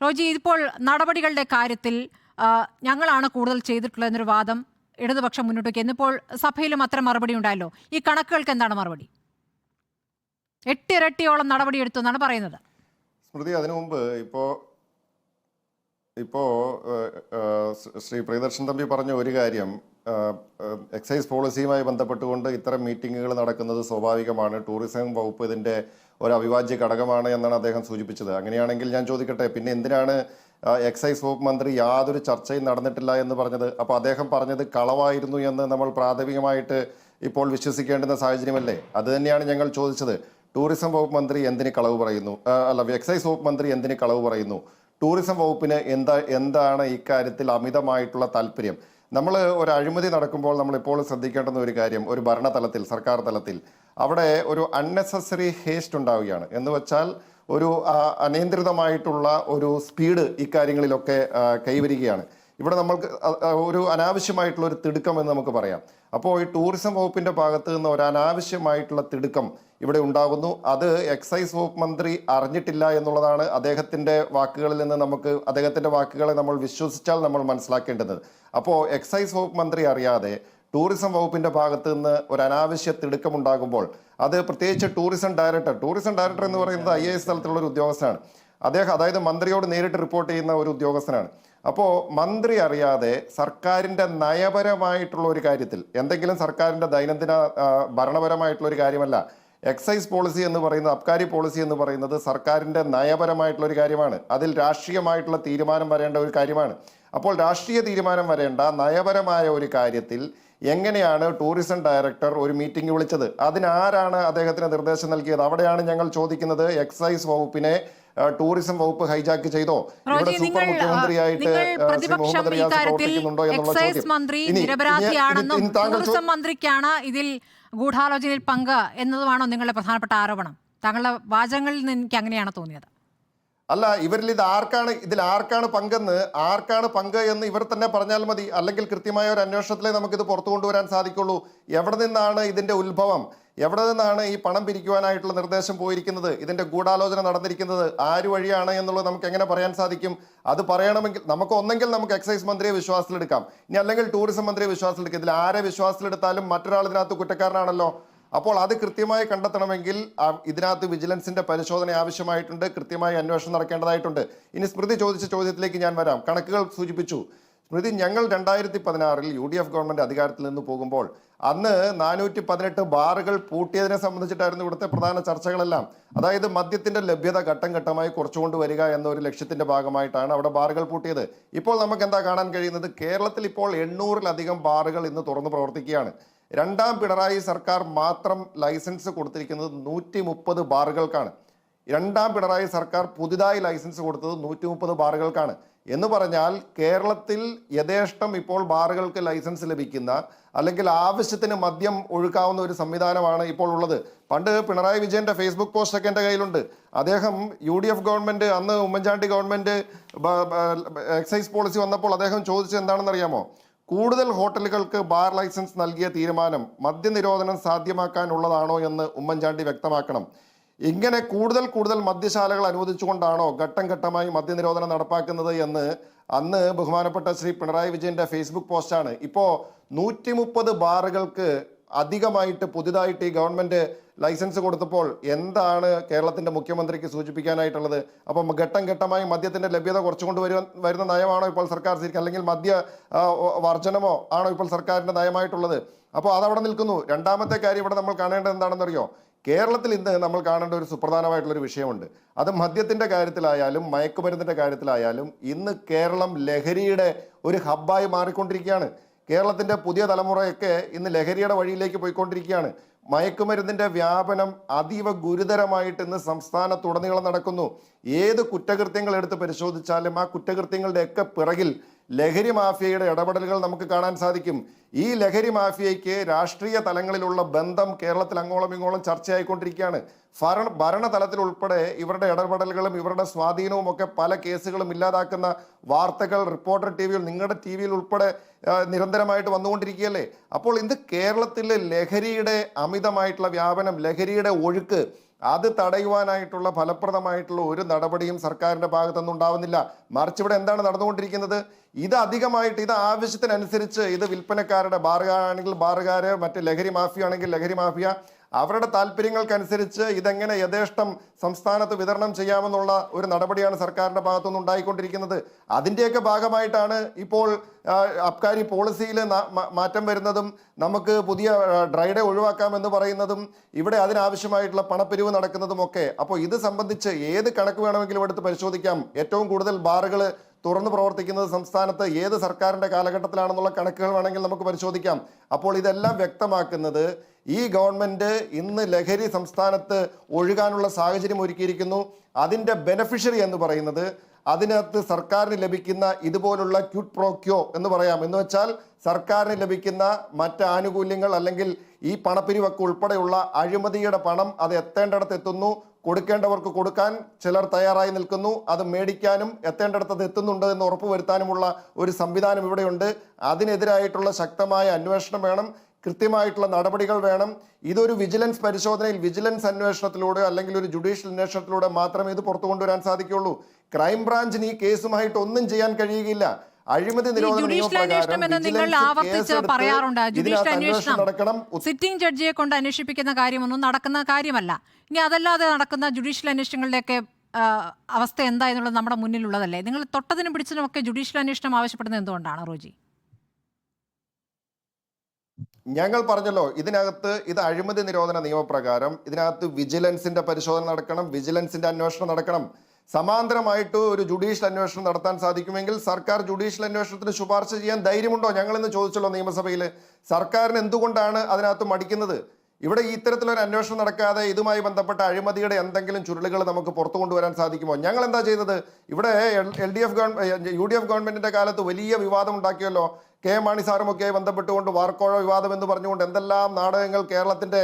റോജി, ഇപ്പോൾ നടപടികളുടെ കാര്യത്തിൽ ഞങ്ങളാണ് കൂടുതൽ ചെയ്തിട്ടുള്ളതെന്നൊരു വാദം ഇടതുപക്ഷം മുന്നോട്ട് വയ്ക്കുക. എന്നിപ്പോൾ സഭയിലും അത്തരം മറുപടി ഉണ്ടായല്ലോ. ഈ കണക്കുകൾക്ക് എന്താണ് മറുപടി? 8 ഇരട്ടിയോളം നടപടിയെടുത്തു എന്നാണ് പറയുന്നത്. സ്മൃതി, അതിനു മുമ്പ് ഇപ്പോ ശ്രീ പ്രിയദർശൻ തമ്പി പറഞ്ഞ ഒരു കാര്യം, എക്സൈസ് പോളിസിയുമായി ബന്ധപ്പെട്ടുകൊണ്ട് ഇത്തരം മീറ്റിങ്ങുകൾ നടക്കുന്നത് സ്വാഭാവികമാണ്, ടൂറിസം വകുപ്പ് ഇതിൻ്റെ ഒരു അവിഭാജ്യ ഘടകമാണ് എന്നാണ് അദ്ദേഹം സൂചിപ്പിച്ചത്. അങ്ങനെയാണെങ്കിൽ ഞാൻ ചോദിക്കട്ടെ, പിന്നെ എന്തിനാണ് എക്സൈസ് വകുപ്പ് മന്ത്രി യാതൊരു ചർച്ചയും നടന്നിട്ടില്ല എന്ന് പറഞ്ഞത്? അപ്പോൾ അദ്ദേഹം പറഞ്ഞത് കളവായിരുന്നു എന്ന് നമ്മൾ പ്രാഥമികമായിട്ട് ഇപ്പോൾ വിശ്വസിക്കേണ്ടുന്ന സാഹചര്യമല്ലേ? അത് തന്നെയാണ് ഞങ്ങൾ ചോദിച്ചത്. ടൂറിസം വകുപ്പ് മന്ത്രി എന്തിന് കളവ് പറയുന്നു? എക്സൈസ് വകുപ്പ് മന്ത്രി എന്തിന് കളവ് പറയുന്നു? ടൂറിസം വകുപ്പിന് എന്താണ് ഇക്കാര്യത്തിൽ അമിതമായിട്ടുള്ള താല്പര്യം? നമ്മൾ ഒരു അഴിമതി നടക്കുമ്പോൾ നമ്മളിപ്പോൾ ശ്രദ്ധിക്കേണ്ടുന്ന ഒരു കാര്യം, ഒരു ഭരണതലത്തിൽ, സർക്കാർ തലത്തിൽ അവിടെ ഒരു അൺനെസസറി ഹേസ്റ്റ് ഉണ്ടാവുകയാണ്. എന്ന് വെച്ചാൽ ഒരു അനിയന്ത്രിതമായിട്ടുള്ള ഒരു സ്പീഡ് ഇക്കാര്യങ്ങളിലൊക്കെ കൈവരികയാണ്. ഇവിടെ നമ്മൾക്ക് ഒരു അനാവശ്യമായിട്ടുള്ള ഒരു തിടുക്കം എന്ന് നമുക്ക് പറയാം. അപ്പോൾ ഈ ടൂറിസം വകുപ്പിൻ്റെ ഭാഗത്ത് നിന്ന് ഒരു അനാവശ്യമായിട്ടുള്ള തിടുക്കം ഇവിടെ ഉണ്ടാകുന്നു. അത് എക്സൈസ് വകുപ്പ് മന്ത്രി അറിഞ്ഞിട്ടില്ല എന്നുള്ളതാണ് അദ്ദേഹത്തിൻ്റെ വാക്കുകളിൽ നിന്ന് അദ്ദേഹത്തിൻ്റെ വാക്കുകളെ നമ്മൾ വിശ്വസിച്ചാൽ നമ്മൾ മനസ്സിലാക്കേണ്ടത്. അപ്പോൾ എക്സൈസ് വകുപ്പ് മന്ത്രി അറിയാതെ ടൂറിസം വകുപ്പിൻ്റെ ഭാഗത്ത് നിന്ന് ഒരു അനാവശ്യ തിടുക്കം ഉണ്ടാകുമ്പോൾ അത് പ്രത്യേകിച്ച് ടൂറിസം ഡയറക്ടർ എന്ന് പറയുന്നത് IAS തലത്തിലുള്ള ഒരു ഉദ്യോഗസ്ഥനാണ്. അതായത് മന്ത്രിയോട് നേരിട്ട് റിപ്പോർട്ട് ചെയ്യുന്ന ഒരു ഉദ്യോഗസ്ഥനാണ്. അപ്പോൾ മന്ത്രി അറിയാതെ സർക്കാരിൻ്റെ നയപരമായിട്ടുള്ള ഒരു കാര്യത്തിൽ, എന്തെങ്കിലും സർക്കാരിൻ്റെ ദൈനംദിന ഭരണപരമായിട്ടുള്ള ഒരു കാര്യമല്ല, എക്സൈസ് പോളിസി എന്ന് പറയുന്നത്, അബ്കാരി പോളിസി എന്ന് പറയുന്നത് സർക്കാരിൻ്റെ നയപരമായിട്ടുള്ള ഒരു കാര്യമാണ്. അതിൽ രാഷ്ട്രീയമായിട്ടുള്ള തീരുമാനം വരേണ്ട ഒരു കാര്യമാണ്. അപ്പോൾ രാഷ്ട്രീയ തീരുമാനം വരേണ്ട നയപരമായ ഒരു കാര്യത്തിൽ എങ്ങനെയാണ് ടൂറിസം ഡയറക്ടർ ഒരു മീറ്റിംഗ് വിളിച്ചത്? അതിനാരാണ് അദ്ദേഹത്തിന് നിർദ്ദേശം നൽകിയത്? അവിടെയാണ് ഞങ്ങൾ ചോദിക്കുന്നത്. എക്സൈസ് വകുപ്പിനെ ടൂറിസം വകുപ്പ് ഹൈജാക്ക് ചെയ്തോ? ഇവിടെ സൂപ്പർ മുഖ്യമന്ത്രിയായിട്ട് മുഹമ്മദ് റിയാസ് പ്രവർത്തിക്കുന്നുണ്ടോ എന്നുള്ള ചോദ്യം. ടൂറിസം മന്ത്രിക്കാണ് ഇതിൽ ഗൂഢാലോചനയിൽ പങ്ക് എന്നതുമാണോ നിങ്ങളുടെ പ്രധാനപ്പെട്ട ആരോപണം? താങ്കളുടെ വാചകങ്ങളിൽ നിന്ന് എനിക്ക് അങ്ങനെയാണ് തോന്നിയത്. അല്ല, ഇതിൽ ആർക്കാണ് പങ്ക് എന്ന് ഇവർ തന്നെ പറഞ്ഞാൽ മതി. അല്ലെങ്കിൽ കൃത്യമായ ഒരു അന്വേഷണത്തിലേ നമുക്കിത് പുറത്തു കൊണ്ടുവരാൻ സാധിക്കുള്ളൂ. എവിടെ നിന്നാണ് ഇതിന്റെ ഉത്ഭവം? എവിടെ നിന്നാണ് ഈ പണം പിരിക്കുവാനായിട്ടുള്ള നിർദ്ദേശം പോയിരിക്കുന്നത്? ഇതിന്റെ ഗൂഢാലോചന നടന്നിരിക്കുന്നത് ആര് വഴിയാണ് എന്നുള്ളത് നമുക്ക് എങ്ങനെ പറയാൻ സാധിക്കും? അത് പറയണമെങ്കിൽ നമുക്ക് എക്സൈസ് മന്ത്രിയെ വിശ്വാസത്തിലെടുക്കാം, ഇനി അല്ലെങ്കിൽ ടൂറിസം മന്ത്രിയെ വിശ്വാസത്തിലെടുക്കാം. ഇതിൽ ആരെ വിശ്വാസത്തിലെടുത്താലും മറ്റൊരാൾ ഇതിനകത്ത് കുറ്റക്കാരനാണല്ലോ. അപ്പോൾ അത് കൃത്യമായി കണ്ടെത്തണമെങ്കിൽ ഇതിനകത്ത് വിജിലൻസിന്റെ പരിശോധന ആവശ്യമായിട്ടുണ്ട്, കൃത്യമായി അന്വേഷണം നടക്കേണ്ടതായിട്ടുണ്ട്. ഇനി സ്മൃതി ചോദിച്ച ചോദ്യത്തിലേക്ക് ഞാൻ വരാം. കണക്കുകൾ സൂചിപ്പിച്ചു സ്മൃതി. ഞങ്ങൾ 2016 UDF ഗവൺമെന്റ് അധികാരത്തിൽ നിന്ന് പോകുമ്പോൾ അന്ന് 418 ബാറുകൾ പൂട്ടിയതിനെ സംബന്ധിച്ചിട്ടായിരുന്നു ഇവിടുത്തെ പ്രധാന ചർച്ചകളെല്ലാം. അതായത് മദ്യത്തിന്റെ ലഭ്യത ഘട്ടം ഘട്ടമായി കുറച്ചുകൊണ്ട് വരിക എന്ന ഒരു ലക്ഷ്യത്തിന്റെ ഭാഗമായിട്ടാണ് അവിടെ ബാറുകൾ പൂട്ടിയത്. ഇപ്പോൾ നമുക്ക് എന്താ കാണാൻ കഴിയുന്നത്? കേരളത്തിൽ ഇപ്പോൾ 800-ലധികം ബാറുകൾ ഇന്ന് തുറന്നു പ്രവർത്തിക്കുകയാണ്. രണ്ടാം പിണറായി സർക്കാർ മാത്രം ലൈസൻസ് കൊടുത്തിരിക്കുന്നത് 130 ബാറുകൾക്കാണ്. രണ്ടാം പിണറായി സർക്കാർ പുതുതായി ലൈസൻസ് കൊടുത്തത് 130 ബാറുകൾക്കാണ്. എന്ന് പറഞ്ഞാൽ കേരളത്തിൽ യഥേഷ്ടം ഇപ്പോൾ ബാറുകൾക്ക് ലൈസൻസ് ലഭിക്കുന്ന, അല്ലെങ്കിൽ ആവശ്യത്തിന് മദ്യം ഒഴുക്കാവുന്ന ഒരു സംവിധാനമാണ് ഇപ്പോൾ ഉള്ളത്. പണ്ട് പിണറായി വിജയന്റെ ഫേസ്ബുക്ക് പോസ്റ്റ് ഒക്കെ എൻ്റെ കയ്യിലുണ്ട്. അദ്ദേഹം UDF ഗവൺമെന്റ്, അന്ന് ഉമ്മൻചാണ്ടി ഗവൺമെന്റ് എക്സൈസ് പോളിസി വന്നപ്പോൾ അദ്ദേഹം ചോദിച്ചത് എന്താണെന്ന് അറിയാമോ? കൂടുതൽ ഹോട്ടലുകൾക്ക് ബാർ ലൈസൻസ് നൽകിയ തീരുമാനം മദ്യനിരോധനം സാധ്യമാക്കാനുള്ളതാണോ എന്ന് ഉമ്മൻചാണ്ടി വ്യക്തമാക്കണം. ഇങ്ങനെ കൂടുതൽ മദ്യശാലകൾ അനുവദിച്ചുകൊണ്ടാണോ ഘട്ടം ഘട്ടമായി മദ്യനിരോധനം നടപ്പാക്കുന്നത് എന്ന് അന്ന് ബഹുമാനപ്പെട്ട ശ്രീ പിണറായി വിജയന്റെ ഫേസ്ബുക്ക് പോസ്റ്റാണ്. ഇപ്പോൾ 130 ബാറുകൾക്ക് അധികമായിട്ട് പുതുതായിട്ട് ഈ ഗവൺമെന്റ് ലൈസൻസ് കൊടുത്തപ്പോൾ എന്താണ് കേരളത്തിന്റെ മുഖ്യമന്ത്രിക്ക് സൂചിപ്പിക്കാനായിട്ടുള്ളത്? അപ്പം ഘട്ടം ഘട്ടമായി മദ്യത്തിന്റെ ലഭ്യത കുറച്ചുകൊണ്ട് വരുന്ന നയമാണോ ഇപ്പോൾ സർക്കാർ സ്വീകരിക്കുക? അല്ലെങ്കിൽ മദ്യ വർജനമോ ആണോ ഇപ്പോൾ സർക്കാരിന്റെ നയമായിട്ടുള്ളത്? അപ്പോൾ അതവിടെ നിൽക്കുന്നു. രണ്ടാമത്തെ കാര്യം ഇവിടെ നമ്മൾ കാണേണ്ടത് എന്താണെന്നറിയോ? കേരളത്തിൽ ഇന്ന് നമ്മൾ കാണേണ്ട ഒരു സുപ്രധാനമായിട്ടുള്ളൊരു വിഷയമുണ്ട്. അത് മദ്യത്തിന്റെ കാര്യത്തിലായാലും മയക്കുമരുന്നിന്റെ കാര്യത്തിലായാലും ഇന്ന് കേരളം ലഹരിയുടെ ഒരു ഹബ്ബായി മാറിക്കൊണ്ടിരിക്കുകയാണ്. കേരളത്തിന്റെ പുതിയ തലമുറയൊക്കെ ഇന്ന് ലഹരിയുടെ വഴിയിലേക്ക് പോയിക്കൊണ്ടിരിക്കുകയാണ്. മയക്കുമരുന്നിന്റെ വ്യാപനം അതീവ ഗുരുതരമായിട്ട് ഇന്ന് സംസ്ഥാനത്തുടനീളം നടക്കുന്നു. ഏത് കുറ്റകൃത്യങ്ങൾ എടുത്ത് പരിശോധിച്ചാലും ആ കുറ്റകൃത്യങ്ങളുടെയൊക്കെ പിറകിൽ ലഹരി മാഫിയയുടെ ഇടപെടലുകൾ നമുക്ക് കാണാൻ സാധിക്കും. ഈ ലഹരി മാഫിയയ്ക്ക് രാഷ്ട്രീയ തലങ്ങളിലുള്ള ബന്ധം കേരളത്തിൽ അങ്ങോളം ഇങ്ങോളം ചർച്ചയായിക്കൊണ്ടിരിക്കുകയാണ്. ഭരണതലത്തിൽ ഉൾപ്പെടെ ഇവരുടെ ഇടപെടലുകളും ഇവരുടെ സ്വാധീനവും ഒക്കെ പല കേസുകളും ഇല്ലാതാക്കുന്ന വാർത്തകൾ റിപ്പോർട്ടർ TV-യിൽ, നിങ്ങളുടെ TV-യിൽ ഉൾപ്പെടെ നിരന്തരമായിട്ട് വന്നുകൊണ്ടിരിക്കുകയല്ലേ. അപ്പോൾ ഇന്ന് കേരളത്തിലെ ലഹരിയുടെ അമിതമായിട്ടുള്ള വ്യാപനം, ലഹരിയുടെ ഒഴുക്ക് അത് തടയുവാനായിട്ടുള്ള ഫലപ്രദമായിട്ടുള്ള ഒരു നടപടിയും സർക്കാരിന്റെ ഭാഗത്തുനിന്ന് ഉണ്ടാവുന്നില്ല. മറിച്ച് ഇവിടെ എന്താണ് നടന്നുകൊണ്ടിരിക്കുന്നത്? ഇത് അധികമായിട്ട് ഇത് ആവശ്യത്തിനനുസരിച്ച് ഇത് വിൽപ്പനക്കാരുടെ, ബാറുകാരാണെങ്കിൽ ബാറുകാര്, മറ്റ് ലഹരി മാഫിയ ആണെങ്കിൽ ലഹരി മാഫിയ, അവരുടെ താല്പര്യങ്ങൾക്കനുസരിച്ച് ഇതെങ്ങനെ യഥേഷ്ടം സംസ്ഥാനത്ത് വിതരണം ചെയ്യാമെന്നുള്ള ഒരു നടപടിയാണ് സർക്കാരിന്റെ ഭാഗത്തുനിന്ന് ഉണ്ടായിക്കൊണ്ടിരിക്കുന്നത്. അതിൻ്റെയൊക്കെ ഭാഗമായിട്ടാണ് ഇപ്പോൾ അബ്കാരി പോളിസിയിൽ മാറ്റം വരുന്നതും നമുക്ക് പുതിയ ഡ്രൈ ഡേ ഒഴിവാക്കാമെന്ന് പറയുന്നതും ഇവിടെ അതിനാവശ്യമായിട്ടുള്ള പണപ്പിരിവ് നടക്കുന്നതും ഒക്കെ. അപ്പോൾ ഇത് സംബന്ധിച്ച് ഏത് കണക്ക് വേണമെങ്കിലും എടുത്ത് പരിശോധിക്കാം. ഏറ്റവും കൂടുതൽ ബാറുകൾ തുറന്നു പ്രവർത്തിക്കുന്നത് സംസ്ഥാനത്ത് ഏത് സർക്കാരിന്റെ കാലഘട്ടത്തിലാണെന്നുള്ള കണക്കുകൾ വേണമെങ്കിൽ നമുക്ക് പരിശോധിക്കാം. അപ്പോൾ ഇതെല്ലാം വ്യക്തമാക്കുന്നത് ഈ ഗവൺമെന്റ് ഇന്ന് ലഹരി സംസ്ഥാനത്ത് ഒഴുകാനുള്ള സാഹചര്യം ഒരുക്കിയിരിക്കുന്നു. അതിൻ്റെ ബെനഫിഷ്യറി എന്ന് പറയുന്നത് അതിനകത്ത് സർക്കാരിന് ലഭിക്കുന്ന ഇതുപോലുള്ള ക്യൂട്ട് പ്രോക്യോ എന്ന് പറയാം. എന്ന് വെച്ചാൽ സർക്കാരിന് ലഭിക്കുന്ന മറ്റ് ആനുകൂല്യങ്ങൾ അല്ലെങ്കിൽ ഈ പണപ്പിരിവൊക്കെ ഉൾപ്പെടെയുള്ള അഴിമതിയുടെ പണം അത് എത്തേണ്ടിടത്ത് എത്തുന്നു. കൊടുക്കേണ്ടവർക്ക് കൊടുക്കാൻ ചിലർ തയ്യാറായി നിൽക്കുന്നു. അത് മേടിക്കാനും എത്തേണ്ടിടത്ത് അത് എത്തുന്നുണ്ട് എന്ന് ഉറപ്പുവരുത്താനുമുള്ള ഒരു സംവിധാനം ഇവിടെയുണ്ട്. അതിനെതിരായിട്ടുള്ള ശക്തമായ അന്വേഷണം വേണം, കൃത്യമായിട്ടുള്ള നടപടികൾ വേണം. ഇതൊരു വിജിലൻസ് പരിശോധനയിൽ, വിജിലൻസ് അന്വേഷണത്തിലൂടെ അല്ലെങ്കിൽ ഒരു ജുഡീഷ്യൽ അന്വേഷണത്തിലൂടെ മാത്രമേ ഇത് പുറത്തു കൊണ്ടുവരാൻ സാധിക്കുകയുള്ളൂ. ക്രൈംബ്രാഞ്ചിന് ഈ കേസുമായിട്ട് ഒന്നും ചെയ്യാൻ കഴിയുകയില്ല. അഴിമതി നിരോധന നടക്കണം. സിറ്റിംഗ് ജഡ്ജിയെ കൊണ്ട് അന്വേഷിപ്പിക്കുന്ന കാര്യമൊന്നും നടക്കുന്ന കാര്യമല്ല. ഇനി അതല്ലാതെ നടക്കുന്ന ജുഡീഷ്യൽ അന്വേഷണങ്ങളുടെയൊക്കെ അവസ്ഥ എന്താ എന്നുള്ളത് നമ്മുടെ മുന്നിലുള്ളതല്ലേ? നിങ്ങൾ തൊട്ടതിനും പിടിച്ചതിനുമൊക്കെ ജുഡീഷ്യൽ അന്വേഷണം ആവശ്യപ്പെടുന്നത് എന്തുകൊണ്ടാണ് റോജി? ഞങ്ങൾ പറഞ്ഞല്ലോ, ഇതിനകത്ത് ഇത് അഴിമതി നിരോധന നിയമപ്രകാരം ഇതിനകത്ത് വിജിലൻസിന്റെ പരിശോധന നടക്കണം, വിജിലൻസിന്റെ അന്വേഷണം നടക്കണം. സമാന്തരമായിട്ട് ഒരു ജുഡീഷ്യൽ അന്വേഷണം നടത്താൻ സാധിക്കുമെങ്കിൽ സർക്കാർ ജുഡീഷ്യൽ അന്വേഷണത്തിന് ശുപാർശ ചെയ്യാൻ ധൈര്യമുണ്ടോ? ഞങ്ങളിന്ന് ചോദിച്ചല്ലോ നിയമസഭയിൽ. സർക്കാരിന് എന്തുകൊണ്ടാണ് അതിനകത്ത് മടിക്കുന്നത്? ഇവിടെ ഇത്തരത്തിലൊരു അന്വേഷണം നടക്കാതെ ഇതുമായി ബന്ധപ്പെട്ട അഴിമതിയുടെ എന്തെങ്കിലും ചുരുളുകൾ നമുക്ക് പുറത്തു കൊണ്ടുവരാൻ സാധിക്കുമോ? ഞങ്ങൾ എന്താ ചെയ്തത്? ഇവിടെ UDF ഗവൺമെന്റിന്റെ കാലത്ത് വലിയ വിവാദം ഉണ്ടാക്കിയല്ലോ. കെ മാണി സാറുമൊക്കെയായി ബന്ധപ്പെട്ടുകൊണ്ട് വാർക്കോഴ വിവാദം എന്ന് പറഞ്ഞുകൊണ്ട് എന്തെല്ലാം നാടകങ്ങൾ കേരളത്തിന്റെ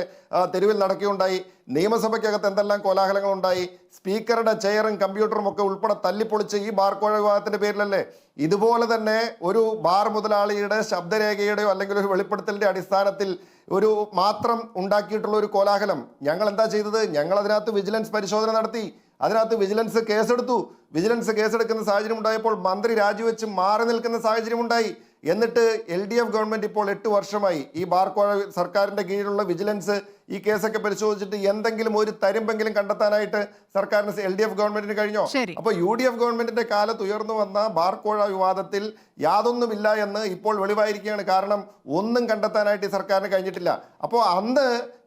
തെരുവിൽ നടക്കുകയുണ്ടായി. നിയമസഭയ്ക്കകത്ത് എന്തെല്ലാം കോലാഹലങ്ങൾ ഉണ്ടായി. സ്പീക്കറുടെ ചെയറും കമ്പ്യൂട്ടറും ഒക്കെ ഉൾപ്പെടെ തല്ലിപ്പൊളിച്ച് ഈ ബാർക്കോഴ വിവാദത്തിന്റെ പേരിലല്ലേ. ഇതുപോലെ തന്നെ ഒരു ബാർ മുതലാളിയുടെ ശബ്ദരേഖയുടെയോ അല്ലെങ്കിൽ ഒരു വെളിപ്പെടുത്തലിന്റെ അടിസ്ഥാനത്തിൽ ഒരു മാത്രം ഉണ്ടാക്കിയിട്ടുള്ള ഒരു കോലാഹലം. ഞങ്ങൾ എന്താ ചെയ്തത്? ഞങ്ങൾ അതിനകത്ത് വിജിലൻസ് പരിശോധന നടത്തി. അതിനകത്ത് വിജിലൻസ് കേസെടുത്തു. വിജിലൻസ് കേസെടുക്കുന്ന സാഹചര്യം ഉണ്ടായപ്പോൾ മന്ത്രി രാജിവെച്ച് മാറി നിൽക്കുന്ന സാഹചര്യം ഉണ്ടായി. എന്നിട്ട് LDF ഗവൺമെന്റ് ഇപ്പോൾ 8 വർഷമായി ഈ ബാർക്കോഴ സർക്കാരിന്റെ കീഴിലുള്ള വിജിലൻസ് ഈ കേസൊക്കെ പരിശോധിച്ചിട്ട് എന്തെങ്കിലും ഒരു തരിമ്പെങ്കിലും കണ്ടെത്താനായിട്ട് സർക്കാരിന് LDF ഗവൺമെന്റിന് കഴിഞ്ഞോ? അപ്പൊ UDF ഗവൺമെന്റിന്റെ കാലത്ത് ഉയർന്നു വന്ന ബാർക്കോഴ വിവാദത്തിൽ യാതൊന്നുമില്ല എന്ന് ഇപ്പോൾ വെളിവായിരിക്കുകയാണ്. കാരണം ഒന്നും കണ്ടെത്താനായിട്ട് ഈ സർക്കാരിന് കഴിഞ്ഞിട്ടില്ല. അപ്പോൾ അന്ന്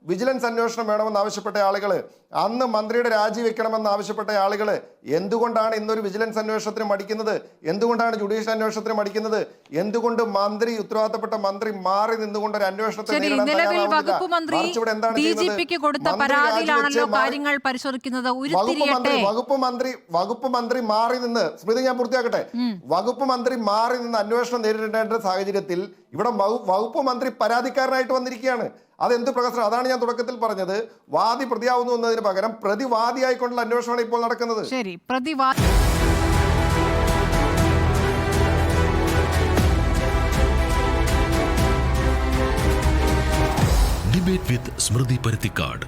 വിജിലൻസ് അന്വേഷണം വേണമെന്ന് ആവശ്യപ്പെട്ട ആളുകൾ, അന്ന് മന്ത്രിയുടെ രാജി വെക്കണമെന്ന് ആവശ്യപ്പെട്ട ആളുകൾ എന്തുകൊണ്ടാണ് ഇന്നൊരു വിജിലൻസ് അന്വേഷണത്തിന് മടിക്കുന്നത്? എന്തുകൊണ്ടാണ് ജുഡീഷ്യൽ അന്വേഷണത്തിന് മടിക്കുന്നത്? എന്തുകൊണ്ട് മന്ത്രി, ഉത്തരവാദിത്തപ്പെട്ട മന്ത്രി മാറി നിന്നുകൊണ്ട് ഒരു അന്വേഷണത്തെ വകുപ്പ് മന്ത്രി മാറി നിന്ന്, സ്മൃതി ഞാൻ പൂർത്തിയാക്കട്ടെ, വകുപ്പ് മന്ത്രി മാറി നിന്ന് അന്വേഷണം നേരിടേണ്ട സാഹചര്യത്തിൽ ഇവിടെ വകുപ്പ് മന്ത്രി പരാതിക്കാരനായിട്ട് വന്നിരിക്കുകയാണ്. അതെന്ത് പ്രകസനം? അതാണ് ഞാൻ തുടക്കത്തിൽ പറഞ്ഞത്. വാദി പ്രതിയാവുന്നു എന്നതിന് പകരം പ്രതിവാദിയായിക്കൊണ്ടുള്ള അന്വേഷണമാണ് ഇപ്പോൾ നടക്കുന്നത്. ശരി, പ്രതിവാദി. ഡിബേറ്റ് വിത്ത് സ്മൃതി പരുത്തിക്കാട്.